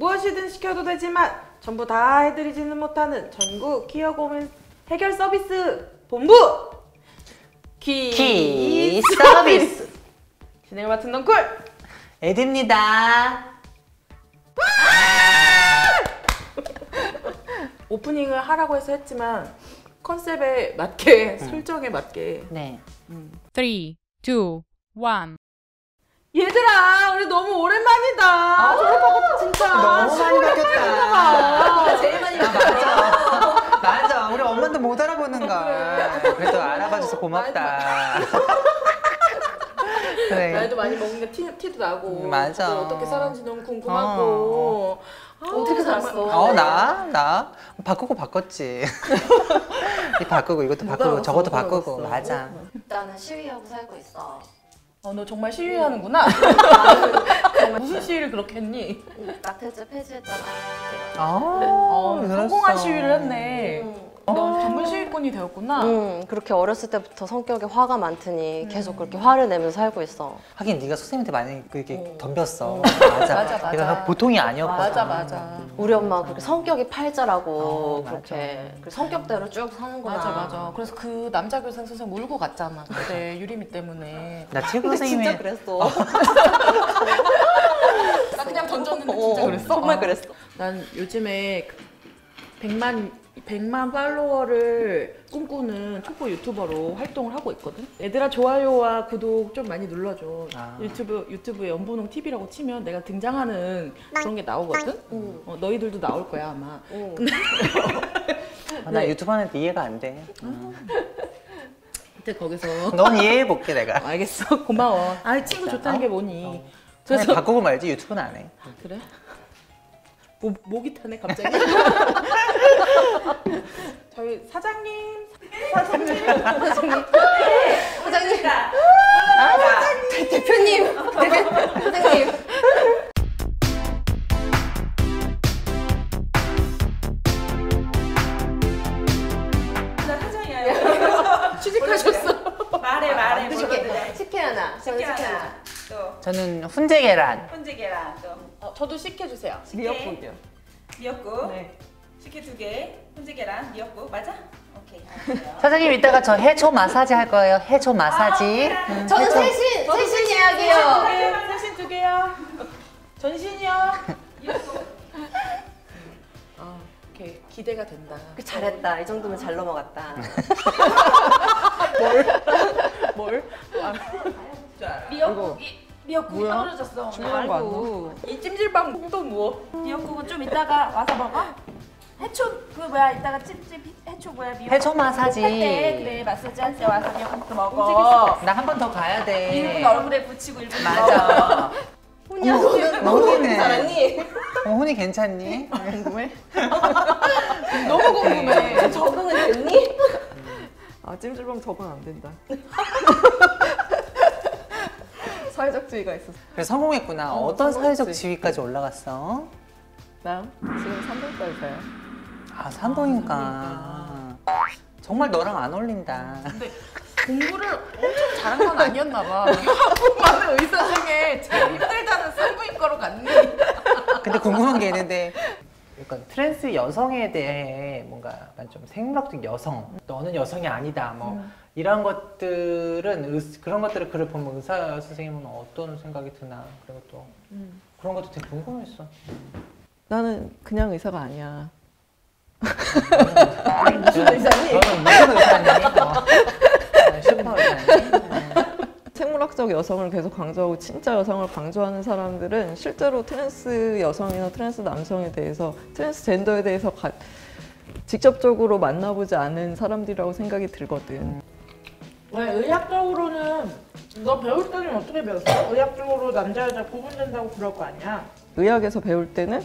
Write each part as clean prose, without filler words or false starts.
무엇이든 시켜도 되지만 전부 다 해드리지는 못하는 전국 기어 고민 해결 서비스 본부 키 서비스 진행을 맡은 넝쿨 에드입니다. 오프닝을 하라고 해서 했지만 컨셉에 맞게 설정에 맞게 네. 3, 2, 1. 얘들아 우리 너무 오랜만이다. 졸업하고 진짜 너무 많이 바뀌었다. 제일 많이 맞아. 맞아. 우리 엄마도 못 알아보는 걸. 그래도 알아봐줘서 고맙다. 그래. 나이도 많이 먹는 게 티도 나고 맞아. 또 어떻게 살았는지 너무 궁금하고 어떻게 살았어? 나 바꾸고 바꿨지. 이 바꾸고 이것도 바꾸고 알았어, 저것도 누가 바꾸고 알았어. 맞아. 나는 시위하고 살고 있어. 너 정말 시위하는구나. 무슨 시위를 그렇게 했니? 나태주 폐지했잖아. 성공한 시위를 했네. 너 정말 시위꾼이 되었구나. 그렇게 어렸을 때부터 성격에 화가 많더니 계속 그렇게 화를 내면서 살고 있어. 하긴 네가 선생님한테 많이 그렇게 덤볐어. 맞아, 맞아. 맞아. 내가 보통이 아니었거든. 맞아. 우리 엄마 그렇게 성격이 팔자라고 맞아. 그렇게 그 성격대로 쭉 사는구나. 맞아. 그래서 그 남자 교생 선생님 울고 갔잖아. 그때 유리미 때문에. 나 최고 선생님이 진짜 그랬어. 나 그냥 던졌는데 진짜 그랬어? 정말 그랬어. 난 요즘에 100만 팔로워를 꿈꾸는 촉보 유튜버로 활동을 하고 있거든. 얘들아 좋아요와 구독 좀 많이 눌러줘. 유튜브에 연분홍 TV라고 치면 내가 등장하는 그런 게 나오거든. 너희들도 나올 거야 아마. 근데 나 유튜브 하는데 이해가 안 돼. 그때 거기서 넌 이해해볼게 내가. 알겠어. 고마워. 친구 좋다는 게 뭐니. 그래서 그래서 바꾸고 말지 유튜브는 안 해. 그래? 목이 타네 갑자기. 저희 사장님. 대표님. 선생님. 나 사장이야. 취직하셨어. 말해 식혜 하나. 저는 식혜 하나. 또 저는 훈제 계란. 훈제 계란 또 저도 시켜주세요. 미역국이요. 미역국 네. 식혜 2개 훈제 계란 미역국 맞아? 오케이 알았어요. 사장님 이따가 저 해초 마사지 할 거예요. 해초 마사지. 저는 세신 예약이요. 세신 2개요. 전신이요. 오케이 기대가 된다. 잘했다. 이 정도면 잘 넘어갔다. 뭘? 미역국이 떨어졌어. 중요한 거 아니야? 이 찜질방 또 뭐? 미역국은 좀 이따가 와서 먹어. 해초 그 뭐야 이따가 찜찜 해초 뭐야 미역국 해초 마사지. 할 때 그래 마사지 할 때 와서 미역국도 먹어. 나 한 번 더 가야 돼. 1분 얼굴에 붙이고 1분 맞아. 혼이야 너는 훈이네. 잘했니? 훈이 괜찮니? 궁금해? 너무 궁금해. 적응은 됐니? 찜질방 적응 안 된다. 사회적주의가 있었어. 그래 성공했구나. 어떤 사회적 지위까지 올라갔어? 나 지금 3등까지 가요. 산동이니까. 정말 너랑 안 어울린다. 근데 공부를 엄청 잘한 건 아니었나 봐. 한국 많은 의사 중에 제일 힘들다는 산부인과로 갔니? 근데 궁금한 게 있는데 약간 트랜스 여성에 대해 뭔가 약간 좀 생물학적 여성, 너는 여성이 아니다 뭐 이런 것들은 그런 것들을 글을 보면 의사 선생님은 어떤 생각이 드나 그리고 또 그런 것도 되게 궁금했어. 나는 그냥 의사가 아니야. 무슨 의사니? 너는 무슨 의사니? 슈퍼 의사니? 생물학적 여성을 계속 강조하고 진짜 여성을 강조하는 사람들은 실제로 트랜스 여성이나 트랜스 남성에 대해서 트랜스젠더에 대해서 직접적으로 만나보지 않은 사람들이라고 생각이 들거든. 왜 의학적으로는 너 배울 때는 어떻게 배웠어? 의학적으로 남자 여자 구분된다고 그럴 거 아니야? 의학에서 배울 때는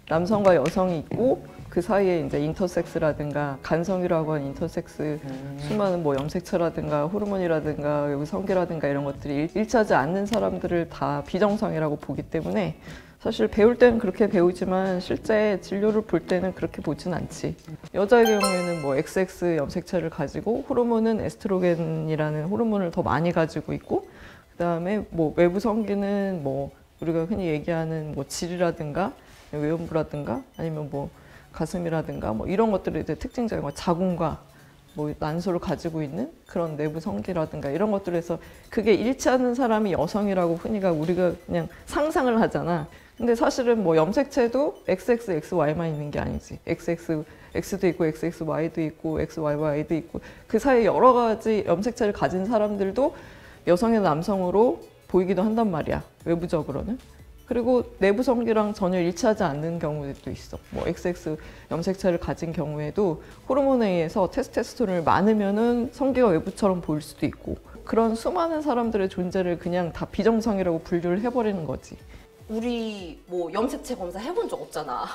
남성과 여성이 있고 그 사이에 이제 인터섹스라든가 간성이라고 하는 인터섹스 수많은 뭐 염색체라든가 호르몬이라든가 성기라든가 이런 것들이 일치하지 않는 사람들을 다 비정상이라고 보기 때문에 사실 배울 때는 그렇게 배우지만 실제 진료를 볼 때는 그렇게 보진 않지. 여자의 경우에는 뭐 XX 염색체를 가지고 호르몬은 에스트로겐이라는 호르몬을 더 많이 가지고 있고 그다음에 뭐 외부 성기는 뭐 우리가 흔히 얘기하는 뭐 질이라든가 외음부라든가 아니면 뭐 가슴이라든가 뭐 이런 것들이 이제 특징적인 거, 자궁과 뭐 난소를 가지고 있는 그런 내부 성기라든가 이런 것들에서 그게 일치하는 사람이 여성이라고 흔히가 우리가 그냥 상상을 하잖아. 근데 사실은 뭐 염색체도 XX, XY만 있는 게 아니지. XX, X도 있고 XXY도 있고 XYY도 있고 그 사이에 여러 가지 염색체를 가진 사람들도 여성이나 남성으로 보이기도 한단 말이야. 외부적으로는. 그리고 내부 성기랑 전혀 일치하지 않는 경우도 있어. 뭐 XX 염색체를 가진 경우에도 호르몬에 의해서 테스토스테론을 많으면은 성기가 외부처럼 보일 수도 있고 그런 수많은 사람들의 존재를 그냥 다 비정상이라고 분류를 해버리는 거지. 우리 뭐 염색체 검사 해본 적 없잖아.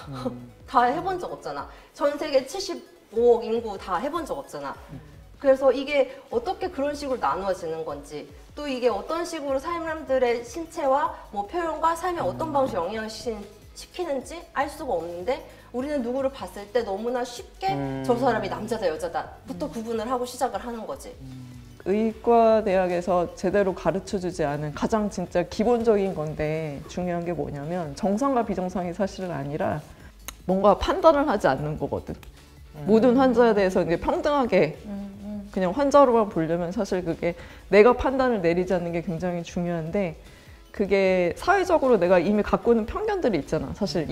다 해본 적 없잖아. 전 세계 75억 인구 다 해본 적 없잖아. 그래서 이게 어떻게 그런 식으로 나누어지는 건지 또 이게 어떤 식으로 사람들의 신체와 뭐 표현과 삶에 어떤 방식으로 영향을 시키는지 알 수가 없는데 우리는 누구를 봤을 때 너무나 쉽게 저 사람이 남자다 여자다부터 구분을 하고 시작을 하는 거지. 의과대학에서 제대로 가르쳐주지 않은 가장 진짜 기본적인 건데 중요한 게 뭐냐면 정상과 비정상이 사실은 아니라 뭔가 판단을 하지 않는 거거든. 모든 환자에 대해서 이제 평등하게 그냥 환자로만 보려면 사실 그게 내가 판단을 내리지 않는 게 굉장히 중요한데 그게 사회적으로 내가 이미 갖고 있는 편견들이 있잖아. 사실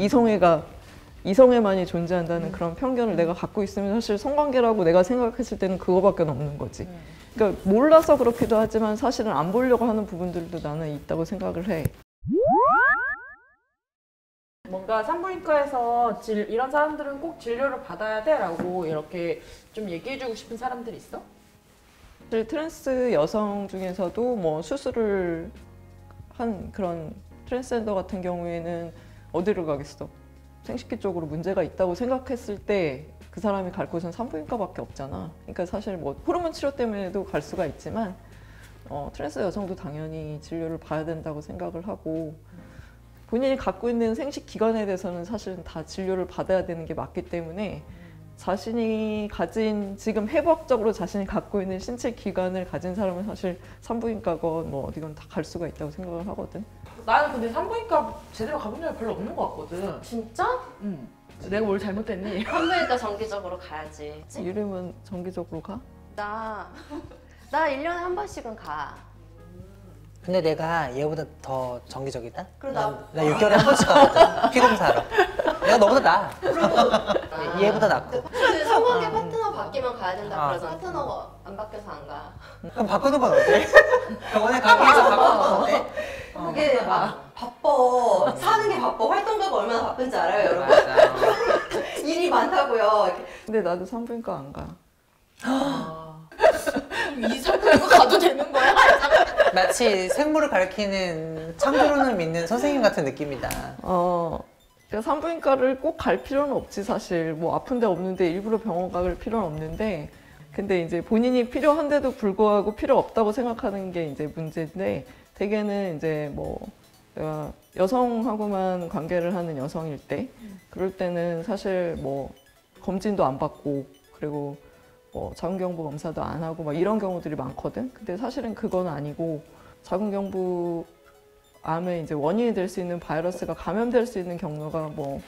이성애만이 존재한다는 그런 편견을 내가 갖고 있으면 사실 성관계라고 내가 생각했을 때는 그거밖에 없는 거지. 그러니까 몰라서 그렇기도 하지만 사실은 안 보려고 하는 부분들도 나는 있다고 생각을 해. 뭔가 산부인과에서 이런 사람들은 꼭 진료를 받아야 돼 라고 이렇게 좀 얘기해주고 싶은 사람들이 있어? 사실 트랜스 여성 중에서도 뭐 수술을 한 그런 트랜스젠더 같은 경우에는 어디를 가겠어? 생식기 쪽으로 문제가 있다고 생각했을 때 그 사람이 갈 곳은 산부인과밖에 없잖아. 그러니까 사실 뭐 호르몬 치료 때문에도 갈 수가 있지만 트랜스 여성도 당연히 진료를 봐야 된다고 생각을 하고 본인이 갖고 있는 생식 기관에 대해서는 사실은 다 진료를 받아야 되는 게 맞기 때문에 자신이 가진 지금 회복적으로 자신이 갖고 있는 신체 기관을 가진 사람은 사실 산부인과건 뭐 어디건 다 갈 수가 있다고 생각을 하거든. 나는 근데 산부인과 제대로 가본 적이 별로 없는 것 같거든. 진짜? 응. 내가 뭘 잘못했니? 산부인과 정기적으로 가야지. 이름은 정기적으로 가? 나 1년에 한 번씩은 가. 근데 내가 얘보다 더 정기적이다? 그럼 나 6개월에 한 번씩 가거든. 피검사로. 내가 너보다 나아. 얘보다 낫고. 근데 성관계 파트너 바뀌면 가야 된다 그러잖아. 파트너가 안 바뀌어서 안 가. 그럼 바꾸는 건 어때? 병원에 가기 위해서 바꾸는 건 어때? 그게 막 바빠. 사는 게 바빠. 활동가가 얼마나 바쁜지 알아요, 여러분? 맞아. 일이 많다고요. 근데 나도 산부인과 안 가. 이 산부인과 가도 되는 거야? 마치 생물을 가르치는 창조론을 믿는 선생님 같은 느낌이다. 그러니까 산부인과를 꼭 갈 필요는 없지 사실. 뭐 아픈데 없는데 일부러 병원 갈 필요는 없는데 근데 이제 본인이 필요한데도 불구하고 필요 없다고 생각하는 게 이제 문제인데 대개는 이제 뭐 내가 여성하고만 관계를 하는 여성일 때 그럴 때는 사실 뭐 검진도 안 받고 그리고 뭐 자궁경부 검사도 안 하고 막 이런 경우들이 많거든. 근데 사실은 그건 아니고 자궁경부 암의 이제 원인이 될 수 있는 바이러스가 감염될 수 있는 경로가 뭐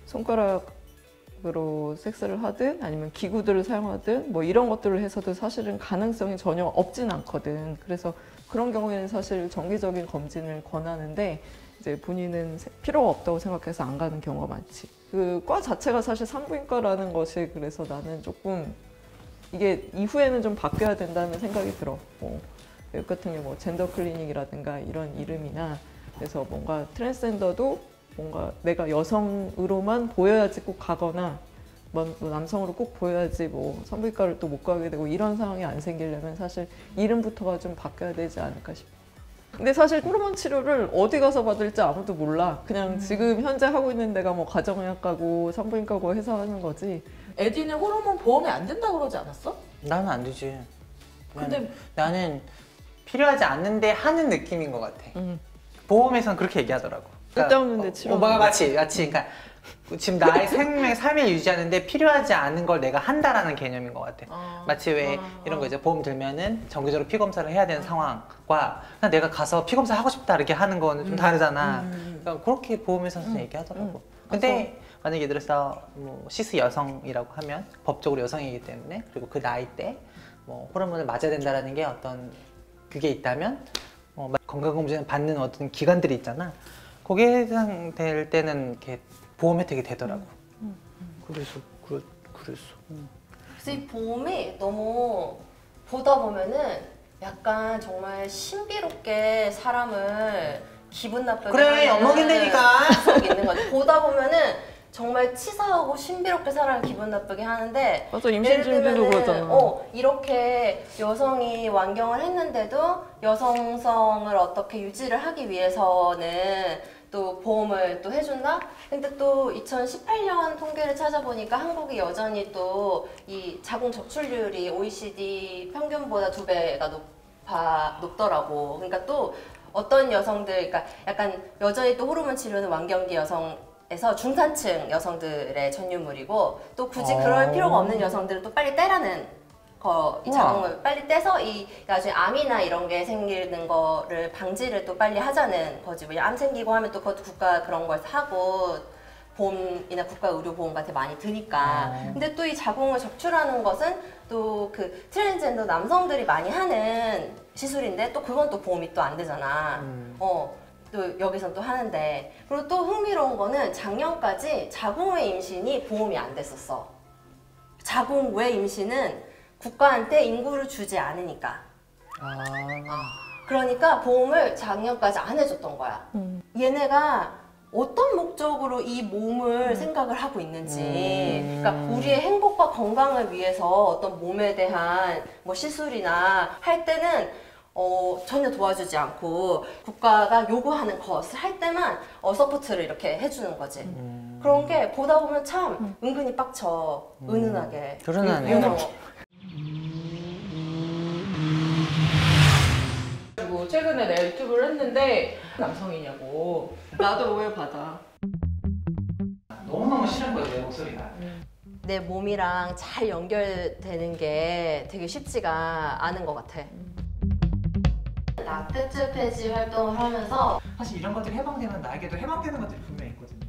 손가락으로 섹스를 하든 아니면 기구들을 사용하든 뭐 이런 것들을 해서도 사실은 가능성이 전혀 없진 않거든. 그래서 그런 경우에는 사실 정기적인 검진을 권하는데 이제 본인은 필요가 없다고 생각해서 안 가는 경우가 많지. 그 과 자체가 사실 산부인과라는 것이 그래서 나는 조금 이게 이후에는 좀 바뀌어야 된다는 생각이 들어. 뭐 외국 같은 경우 뭐 젠더 클리닉이라든가 이런 이름이나 그래서 뭔가 트랜스젠더도 뭔가 내가 여성으로만 보여야지 꼭 가거나 뭐 남성으로 꼭 보여야지 뭐 산부인과를 또 못 가게 되고 이런 상황이 안 생기려면 사실 이름부터가 좀 바뀌어야 되지 않을까 싶어. 근데 사실 호르몬 치료를 어디 가서 받을지 아무도 몰라. 그냥 지금 현재 하고 있는 데가 뭐 가정의학과고 산부인과고 해서 하는 거지. 에디는 호르몬 보험이 안 된다고 그러지 않았어? 나는 안 되지. 근데 나는 필요하지 않는데 하는 느낌인 것 같아. 보험에서는 그렇게 얘기하더라고. 쓸데없는데 치료. 마치. 그러니까 지금 나의 삶을 유지하는데 필요하지 않은 걸 내가 한다라는 개념인 것 같아. 마치 왜 이런 거 이제 보험 들면은 정기적으로 피 검사를 해야 되는 상황과 그냥 내가 가서 피 검사 하고 싶다 이렇게 하는 거는 좀 다르잖아. 그러니까 그렇게 보험에서는 얘기하더라고. 근데 만약에 예를 들어서 뭐 시스 여성이라고 하면 법적으로 여성이기 때문에 그리고 그 나이 때 뭐 호르몬을 맞아야 된다라는 게 어떤 그게 있다면 건강검진을 받는 어떤 기관들이 있잖아. 거기에 해당될 때는 이렇게 보험 혜택이 되더라고. 그래서. 그래서 이 보험이 너무 보다 보면은 약간 정말 신비롭게 사람을 기분 나쁘게 그래, 하는 엿먹인다니까. 속이 있는 거지. 보다 보면은 정말 치사하고 신비롭게 사람을 기분 나쁘게 하는데 맞아, 임신 준비도 그러잖아. 이렇게 여성이 완경을 했는데도 여성성을 어떻게 유지를 하기 위해서는 또 보험을 또 해준다? 근데 또 2018년 통계를 찾아보니까 한국이 여전히 또 이 자궁 적출률이 OECD 평균보다 2배가 높더라고. 그러니까 또 어떤 여성들, 그러니까 약간 여전히 또 호르몬 치료는 완경기 여성에서 중산층 여성들의 전유물이고 또 굳이 그럴 필요가 없는 여성들은 또 빨리 떼라는 이 자궁을 빨리 떼서 이 나중에 암이나 이런 게 생기는 거를 방지를 또 빨리 하자는 거지. 왜냐면 암 생기고 하면 또 그것도 국가 그런 걸 사고 보험이나 국가 의료보험한테 많이 드니까. 근데 또 이 자궁을 적출하는 것은 또 그 트랜스젠더 남성들이 많이 하는 시술인데 또 그건 또 보험이 또 안 되잖아. 또 여기선 또 하는데. 그리고 또 흥미로운 거는 작년까지 자궁 외 임신이 보험이 안 됐었어. 자궁 외 임신은 국가한테 인구를 주지 않으니까. 그러니까 보험을 작년까지 안 해줬던 거야. 얘네가 어떤 목적으로 이 몸을 생각을 하고 있는지. 그러니까 우리의 행복과 건강을 위해서 어떤 몸에 대한 뭐 시술이나 할 때는 전혀 도와주지 않고 국가가 요구하는 것을 할 때만 서포트를 이렇게 해주는 거지. 그런 게 보다 보면 참 은근히 빡쳐. 은은하게. 그러네. 그리고 최근에 내가 유튜브를 했는데 남성이냐고. 나도 오해받아. 너무너무 싫은 거야, 내 목소리가. 내 몸이랑 잘 연결되는 게 되게 쉽지가 않은 것 같아. 라테트 폐지 활동을 하면서 사실 이런 것들이 해방되면 나에게도 해방되는 것들이 분명히 있거든요.